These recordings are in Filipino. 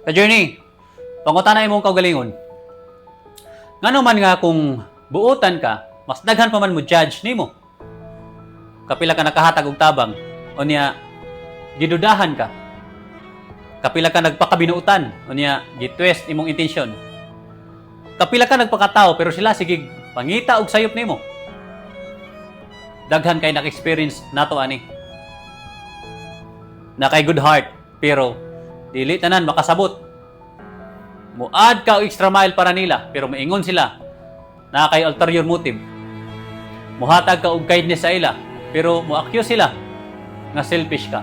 Ka-journey, pangutanay mong kaugalingon. Ngano man nga kung buutan ka, mas daghan pa man mo judge nimo. Kapila ka nakahatag og tabang, o niya gidudahan ka. Kapila ka nagpakabinuutan, o niya gitwist imong intensyon. Kapila ka nagpakatao pero sila sige pangita og sayop nimo. Daghan kay naka-experience nato ani. Na kay good heart pero dili tanan makasabot. Muad ka og extra mile para nila pero maingon sila na kay ulterior motive. Muhatag ka og kindness sa ila pero mo-accuse sila nga selfish ka.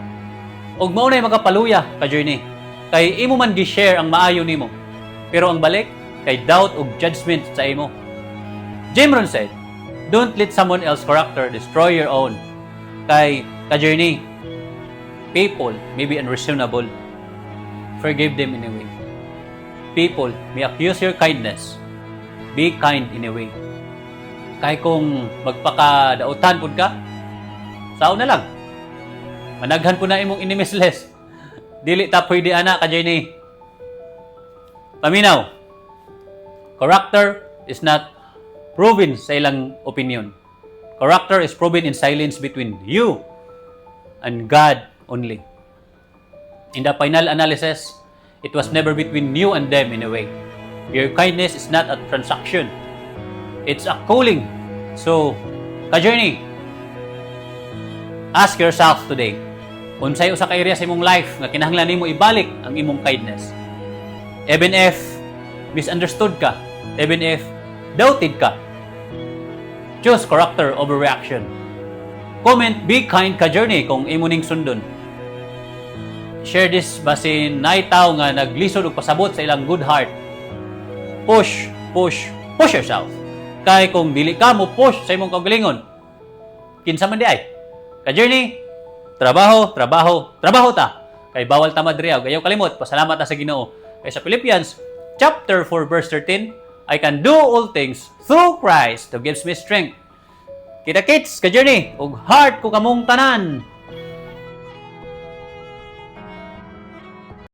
Og mao nay magapaluya ka journey. Kay imo man gi-share ang maayo nimo. Pero ang balik kay doubt ug judgment sa imo. Jim Rohn said, "Don't let someone else's character destroy your own." Kay ka journey, people may be unreasonable. Forgive them in a way. People may accuse your kindness. Be kind in a way. Kay kung magpakadautan pud ka, sao na lang. Managhan po na imong enemies list. Dili ta pwede ana ka journey. Paminaw. Character is not proven sa ilang opinion. Character is proven in silence between you and God only. In the final analysis, it was never between you and them in a way. Your kindness is not a transaction. It's a calling. So, ka-journey, ask yourself today, unsay usa ka area sa imong life nga kinahanglan nimo ibalik ang imong kindness. Even if misunderstood ka, even if doubted ka, choose character over reaction. Comment, be kind ka journey kung imo ning sundon. Share this basin naitaw nga naglisod og pasabot sa ilang good heart. Push yourself. Kay kung dili ka mo push sa imong kaugalingon, kinsa man di ay. Ka journey, trabaho ta. Kay bawal ta madriyaw. Gayaw kalimot, pasalamat ta sa Ginoo. Kay sa Philippians chapter 4 verse 13, I can do all things through Christ who gives me strength. Kita kits ka journey, ug heart ko kamong tanan.